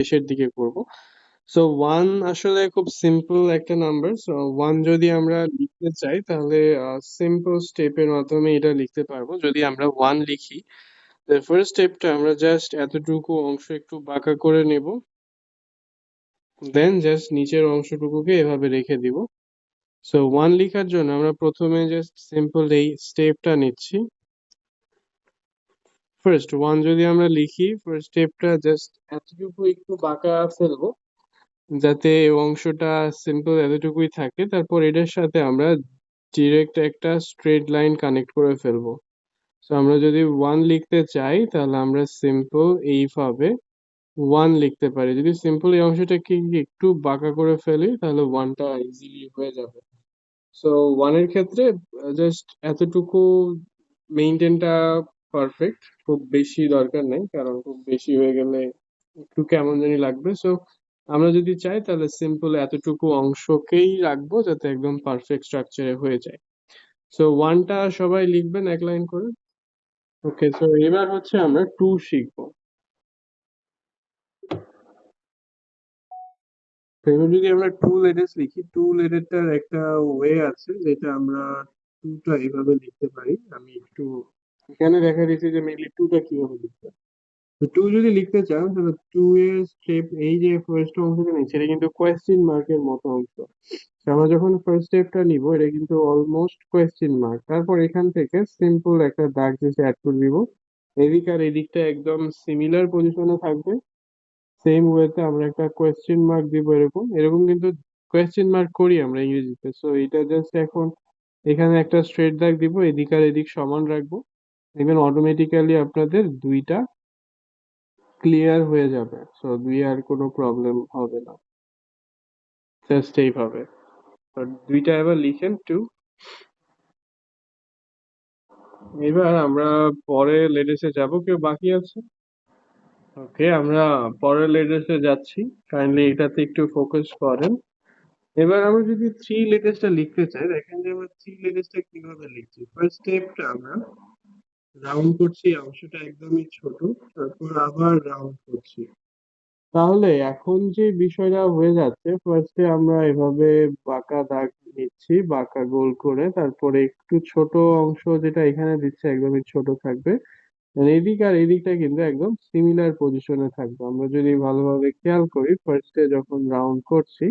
শেষের দিকে করব। সো 1 আসলে খুব সিম্পল একটা নাম্বার। সো 1 যদি আমরা লিখতে চাই তাহলে সিম্পল স্টেপের মাধ্যমে এটা লিখতে পারবো। যদি আমরা 1 লিখি, the first স্টেপটা আমরা জাস্ট এতটুকু অংশ একটু বাঁকা করে নেব, দেন জাস্ট নিচের অংশটুকুকে এভাবে রেখে দিব। সো 1 লেখার জন্য আমরা প্রথমে জাস্ট সিম্পল এই স্টেপটা নিচ্ছি। ফার্স্ট 1 যদি আমরা লিখি, ফার্স্ট স্টেপটা জাস্ট এতটুকু একটু বাঁকা ফেলবো, যাতে এই অংশটা সিম্পল এতটুকুই থাকে। তারপর এটার সাথে আমরা ডিরেক্ট একটা স্ট্রেট লাইন কানেক্ট করে ফেলবো। সো আমরা যদি 1 লিখতে চাই তাহলে আমরা সিম্পল এইভাবে 1 লিখতে পারি। যদি সিম্পল এই অংশটাকে একটু বাঁকা করে ফেলি তাহলে 1টা ইজিলি হয়ে যাবে। সো 1 এর ক্ষেত্রে জাস্ট এতটুকু মেইনটেনটা পারফেক্ট, খুব বেশি দরকার নেই, কারণ খুব বেশি হয়ে গেলে একটু কেমন জানি লাগবে। সো আমরা যদি চাই তাহলে সিম্পল এতটুকু অংশকেই রাখবো যাতে একদম পারফেক্ট স্ট্রাকচারে হয়ে যায়। সো 1টা সবাই লিখবেন এক লাইন করে। ওকে, সো এবার হচ্ছে আমরা 2 শিখবো। তো এবার যদি আমরা 2 লেটার্স লিখি, 2 লেটারটার একটা ওয়ে আছে যেটা আমরা 2টা এভাবে লিখতে পারি। আমি একটু এখানে দেখা দিয়েছি যে মেইনলি 2টা কিভাবে লিখতে হয়। তো 2 যদি লিখতে চান তাহলে 2 এর স্টেপ, এই যে ফার্স্ট অংশটা নেই সেটা কিন্তু কোয়েশ্চেন মার্কের মতো অংশ। তো আমরা যখন ফার্স্ট স্টেপটা নিব এটা কিন্তু অলমোস্ট কোয়েশ্চেন মার্ক। তারপর এখান থেকে সিম্পল একটা দাগ জাস্ট অ্যাড করে দিব। এদিক আর এদিকটা একদম সিমিলার পজিশনে থাকবে। সেম ওয়েতে আমরা একটা কোয়েশ্চেন মার্ক দিব, এরকম এরকম কিন্তু কোয়েশ্চেন মার্ক করি আমরা ইংরেজিতে। সো এটা জাস্ট এখন এখানে একটা স্ট্রেট দাগ দিব, এদিক আর এদিক সমান রাখবো, দেখবেন অটোমেটিক্যালি আপনাদের দুইটা ক্লিয়ার হয়ে যাবে। সো দুই আর কোনো প্রবলেম হবে না, জাস্ট এইভাবে। তো দুইটা এবার লিখেন 2। এবার আমরা পরের লেটেস্টে যাব, কেউ বাকি আছে? ওকে, আমরা পরের লেটেস্টে যাচ্ছি, কাইন্ডলি এটাতে একটু ফোকাস করেন। এবার আমরা যদি 3 লেটেস্টটা লিখতে চাই, দেখেন যে আমরা 3 লেটেস্টটা কিভাবে লিখছি। ফার্স্ট স্টেপটা আমরা রাউন্ড করছি, অংশটা একদমই ছোট, তারপর আবার রাউন্ড করছি। তাহলে এখন যে বিষয়টা হয়ে যাচ্ছে, ফার্স্টে আমরা এভাবে বাঁকা দাগ নিচ্ছি, বাঁকা গোল করে, তারপরে একটু ছোট অংশ যেটা এখানে দিচ্ছে একদমই ছোট থাকবে। আর এদিক আর এদিকটা কিন্তু একদম সিমিলার পজিশনে থাকবে। আমরা যদি ভালোভাবে খেয়াল করি, ফার্স্টে যখন রাউন্ড করছি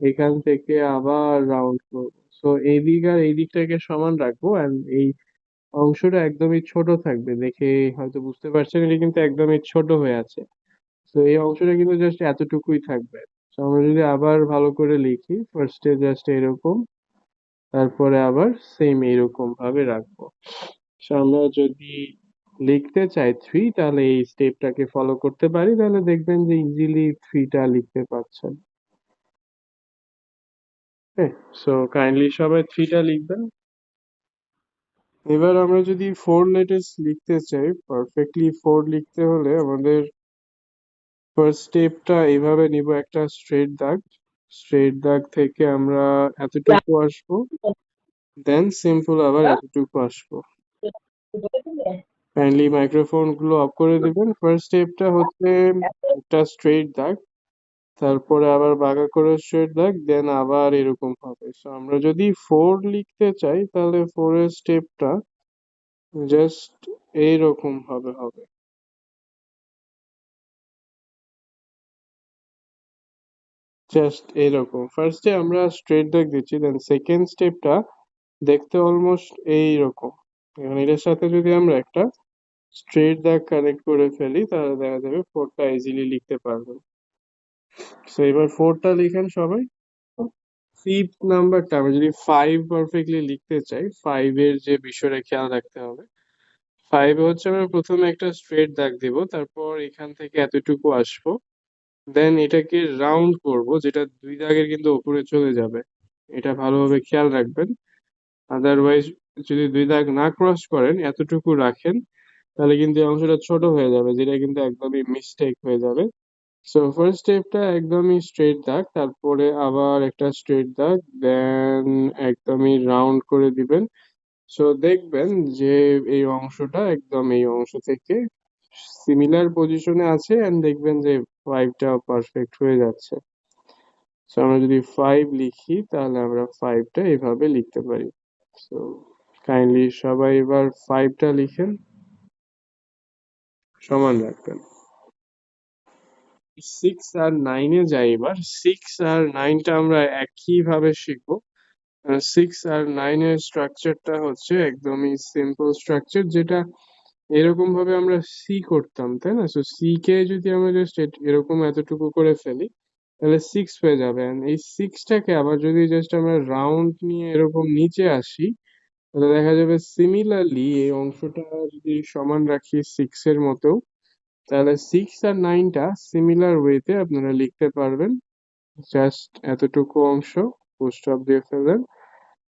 এখান থেকে আবার রাউন্ড করবো, সো এইদিক আর এই দিকটাকে সমান রাখবো, এন্ড এই অংশটা একদমই ছোট থাকবে। দেখে হয়তো বুঝতে পারছেন এটা কিন্তু একদমই ছোট হয়ে আছে। তো এই অংশটা কিন্তু জাস্ট এতটুকুই থাকবে। তো আমরা যদি আবার ভালো করে লিখি, ফার্স্টে জাস্ট এরকম, তারপরে আবার সেম এরকম ভাবে রাখবো। তো আমরা যদি লিখতে চাই 3, তাহলে এই স্টেপটাকে ফলো করতে পারি, তাহলে দেখবেন যে ইজিলি 3টা লিখতে পারছেন। সো কাইন্ডলি সবাই 3টা লিখবেন। এবার আমরা যদি 4 লেটার্স লিখতে চাই, পারফেক্টলি 4 লিখতে হলে আমাদের ফার্স্ট স্টেপটা এইভাবে নিব, একটা স্ট্রেট দাগ, স্ট্রেট দাগ থেকে আমরা এতটুকু আসবো, দেন সিম্পল আবার এতটুকু আসবো। কাইন্ডলি মাইক্রোফোন গুলো অফ করে দিবেন। ফার্স্ট স্টেপটা হচ্ছে একটা স্ট্রেট দাগ, তারপরে আবার বাঁকা করে স্ট্রেট দাগ, দেন আবার এরকম হবে। সো আমরা যদি 4 লিখতে চাই তাহলে 4 এর স্টেপটা জাস্ট এইরকম ভাবে হবে, জাস্ট এরকম। ফার্স্টে আমরা স্ট্রেট দাগ দিচ্ছি, দেন সেকেন্ড স্টেপটা দেখতে অলমোস্ট এইরকম। এখন এটার সাথে যদি আমরা একটা স্ট্রেট দাগ কানেক্ট করে ফেলি তাহলে দেখা যাবে 4টা ইজিলি লিখতে পারবেন। সো এবার 4টা লিখেন সবাই। ফিফথ নাম্বারটা আমরা যদি 5 পারফেক্টলি লিখতে চাই, 5 এর যে বিষয়টা খেয়াল রাখতে হবে, 5 এ হচ্ছে আমরা প্রথমে একটা স্ট্রেট দাগ দিব, তারপর এখান থেকে এতটুকু আসবো, দেন এটাকে রাউন্ড করব, যেটা দুই দাগের কিন্তু উপরে চলে যাবে। এটা ভালোভাবে খেয়াল রাখবেন, আদারওয়াইজ যদি দুই দাগ না ক্রস করেন এতটুকু রাখেন তাহলে কিন্তু এই অংশটা ছোট হয়ে যাবে, যেটা কিন্তু একদমই মিস্টেক হয়ে যাবে। সো ফার্স্ট স্টেপটা একদমই স্ট্রেট দাগ, তারপরে আবার একটা স্ট্রেট দাগ, দেন একদমই রাউন্ড করে দিবেন। সো দেখবেন যে এই অংশটা একদম এই অংশ থেকে সিমিলার পজিশনে আছে, এন্ড দেখবেন যে 5টাও পারফেক্ট হয়ে যাচ্ছে। সো আমরা যদি 5 লিখি তাহলে আমরা 5টা এভাবে লিখতে পারি। সো কাইন্ডলি সবাই এবার 5টা লিখেন, সমান রাখবেন। 6 আর 9 এ যাই এবার। 6 আর 9টা আমরা একইভাবে শিখবো। 6 আর 9 এর স্ট্রাকচারটা হচ্ছে একদমই সিম্পল স্ট্রাকচার, যেটা এরকম ভাবে আমরা সি করতাম, তাই না? সো সি কে যদি আমরা জাস্ট এরকম এতটুকু করে ফেলি তাহলে 6 হয়ে যাবে। And এই 6টাকে আবার যদি জাস্ট আমরা রাউন্ড নিয়ে এরকম নিচে আসি তাহলে দেখা যাবে সিমিলারলি এই অংশটা যদি সমান রাখি 6 এর মতো, তাহলে 6 আর 9টা সিমিলার ওয়েতে আপনারা লিখতে পারবেন। জাস্ট এতটুকু অংশ ফুল স্টপ দিয়ে ফেলেন।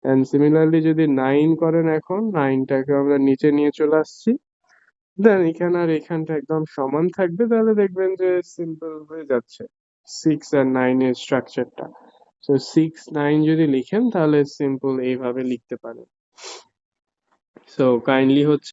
এন্ড সিমিলারলি যদি 9 করেন, এখন 9টাকে আমরা নিচে নিয়ে চলে আসছি, দেন এখানে আর এখানটা একদম সমান থাকবে, তাহলে দেখবেন যে সিম্পল হয়ে যাচ্ছে 6 আর 9 এর স্ট্রাকচারটা। সো 6 9 যদি লিখেন তাহলে সিম্পল এইভাবে লিখতে পারেন। সো কাইন্ডলি হচ্ছে